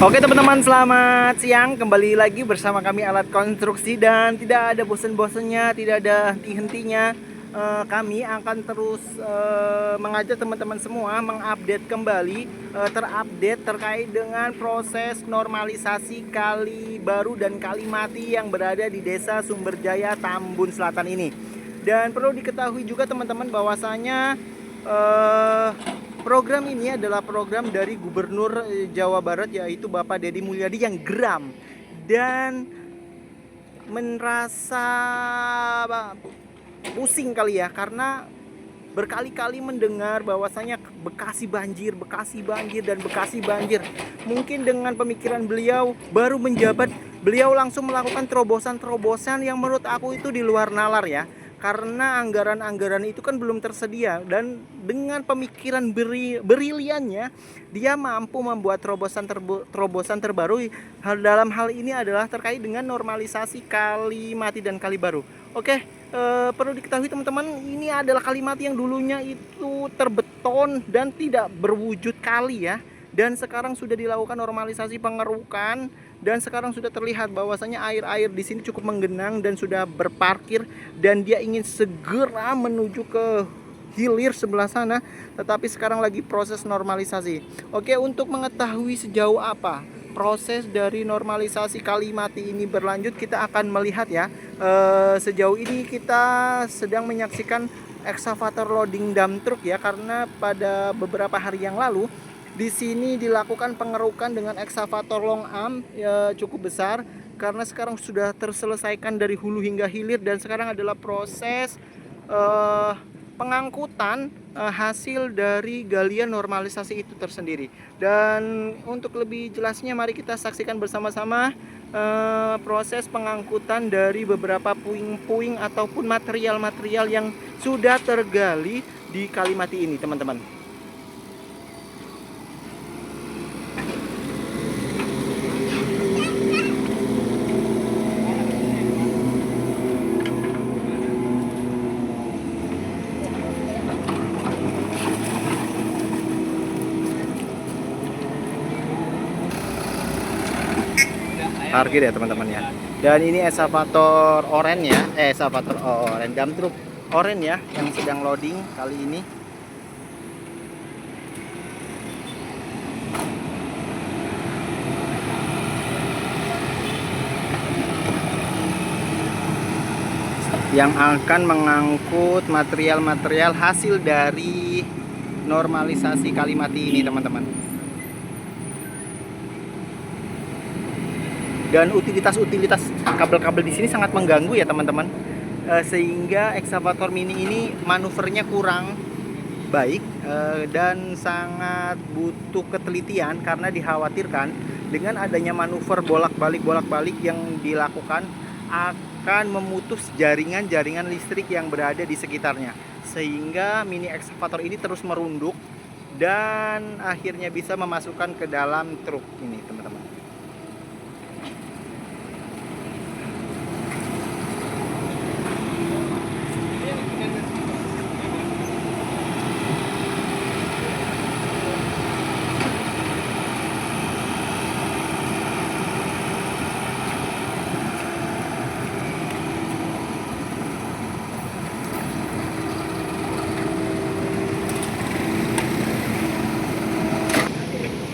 Oke teman-teman, selamat siang. Kembali lagi bersama kami Alat Konstruksi. Dan tidak ada bosan-bosannya, tidak ada henti-hentinya. Kami akan terus mengajak teman-teman semua mengupdate kembali, terupdate terkait dengan proses normalisasi kali baru dan kali mati yang berada di Desa Sumberjaya, Tambun Selatan ini. Dan perlu diketahui juga teman-teman bahwasanya program ini adalah program dari Gubernur Jawa Barat, yaitu Bapak Deddy Mulyadi, yang geram dan merasa pusing kali ya, karena berkali-kali mendengar bahwasanya Bekasi banjir, Bekasi banjir, dan Bekasi banjir. Mungkin dengan pemikiran beliau baru menjabat, beliau langsung melakukan terobosan-terobosan yang menurut aku itu di luar nalar ya. Karena anggaran-anggaran itu kan belum tersedia, dan dengan pemikiran briliannya dia mampu membuat terobosan terbaru. Dalam hal ini adalah terkait dengan normalisasi kali mati dan kali baru. Oke, perlu diketahui teman-teman, ini adalah kali mati yang dulunya itu terbeton dan tidak berwujud kali ya. Dan sekarang sudah dilakukan normalisasi pengerukan, dan sekarang sudah terlihat bahwasanya air-air di sini cukup menggenang dan sudah berparkir, dan dia ingin segera menuju ke hilir sebelah sana, tetapi sekarang lagi proses normalisasi. Oke, untuk mengetahui sejauh apa proses dari normalisasi kali mati ini berlanjut, kita akan melihat ya. Sejauh ini kita sedang menyaksikan ekskavator loading dump truck ya, karena pada beberapa hari yang lalu di sini dilakukan pengerukan dengan ekskavator long arm ya, cukup besar, karena sekarang sudah terselesaikan dari hulu hingga hilir, dan sekarang adalah proses pengangkutan hasil dari galian normalisasi itu tersendiri. Dan untuk lebih jelasnya, mari kita saksikan bersama-sama proses pengangkutan dari beberapa puing-puing ataupun material-material yang sudah tergali di Kalimati ini, teman-teman. Parkir ya teman-teman ya. Dan ini eskavator oren ya, eskavator oren, dump truck oren ya, yang sedang loading kali ini. Yang akan mengangkut material-material hasil dari normalisasi Kalimati ini, teman-teman. Dan utilitas kabel-kabel di sini sangat mengganggu ya teman-teman, sehingga ekskavator mini ini manuvernya kurang baik, dan sangat butuh ketelitian, karena dikhawatirkan dengan adanya manuver bolak-balik yang dilakukan akan memutus jaringan listrik yang berada di sekitarnya, sehingga mini ekskavator ini terus merunduk dan akhirnya bisa memasukkan ke dalam truk ini, teman-teman.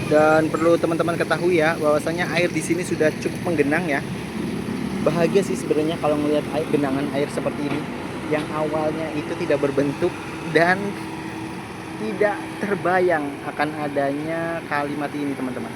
Dan perlu teman-teman ketahui ya, bahwasanya air di sini sudah cukup menggenang ya. Bahagia sih sebenarnya kalau melihat genangan air seperti ini, yang awalnya itu tidak berbentuk dan tidak terbayang akan adanya kalimat ini, teman-teman.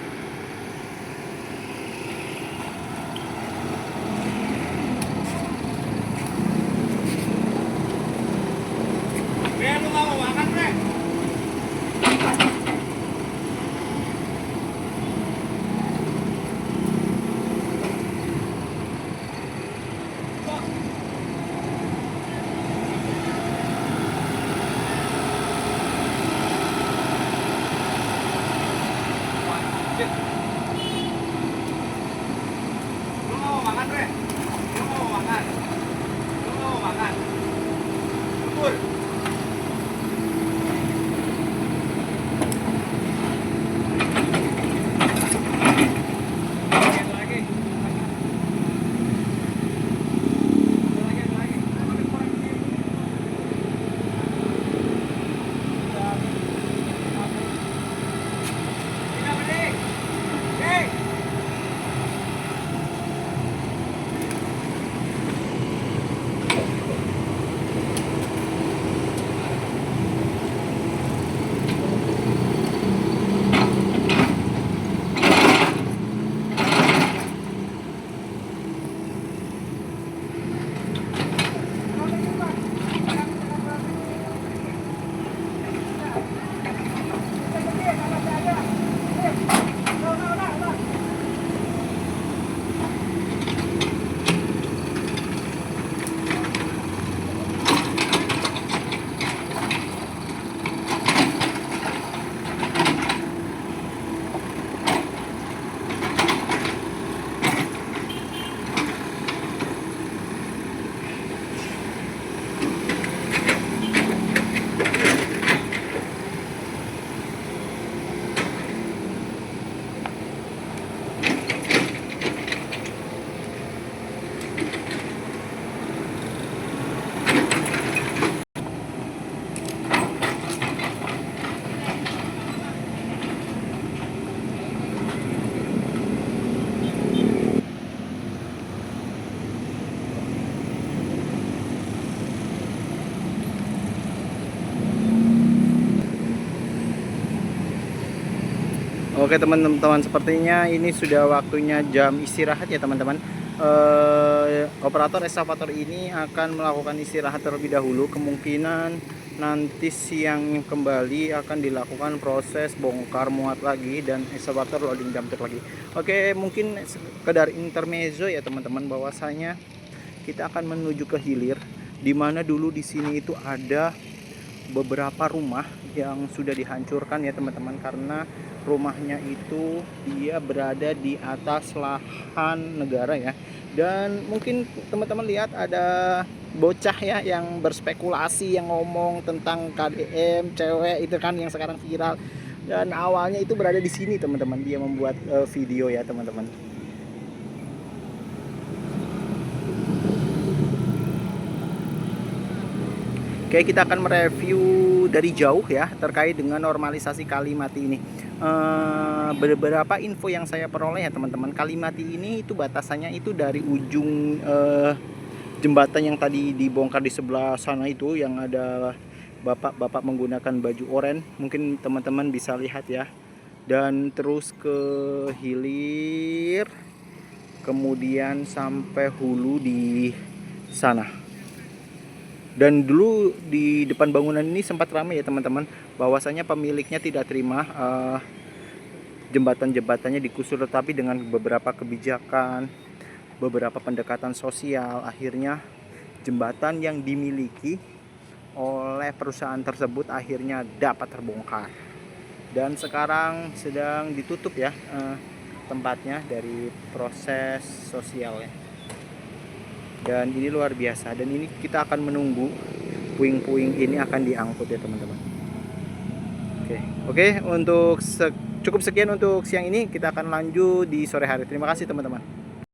Oke teman-teman, sepertinya ini sudah waktunya jam istirahat ya teman-teman. Operator eskavator ini akan melakukan istirahat terlebih dahulu. Kemungkinan nanti siang kembali akan dilakukan proses bongkar muat lagi dan eskavator loading dump truck lagi. Oke, mungkin sekedar intermezzo ya teman-teman, bahwasanya kita akan menuju ke hilir, dimana dulu di sini itu ada beberapa rumah yang sudah dihancurkan ya teman-teman, karena rumahnya itu dia berada di atas lahan negara ya. Dan mungkin teman-teman lihat ada bocah ya yang berspekulasi, yang ngomong tentang KDM cewek itu kan yang sekarang viral, dan awalnya itu berada di sini teman-teman, dia membuat video ya teman-teman. Oke, kita akan mereview dari jauh ya terkait dengan normalisasi Kalimati ini. Beberapa info yang saya peroleh ya teman-teman, Kalimati ini itu batasannya itu dari ujung jembatan yang tadi dibongkar di sebelah sana itu, yang ada bapak-bapak menggunakan baju oranye, mungkin teman-teman bisa lihat ya, dan terus ke hilir, kemudian sampai hulu di sana. Dan dulu di depan bangunan ini sempat ramai ya teman-teman, bahwasanya pemiliknya tidak terima jembatan-jembatannya digusur, tetapi dengan beberapa kebijakan, beberapa pendekatan sosial, akhirnya jembatan yang dimiliki oleh perusahaan tersebut akhirnya dapat terbongkar. Dan sekarang sedang ditutup ya tempatnya dari proses sosialnya. Dan ini luar biasa, dan ini kita akan menunggu puing-puing ini akan diangkut ya teman-teman. Oke, untuk cukup sekian untuk siang ini, kita akan lanjut di sore hari. Terima kasih teman-teman.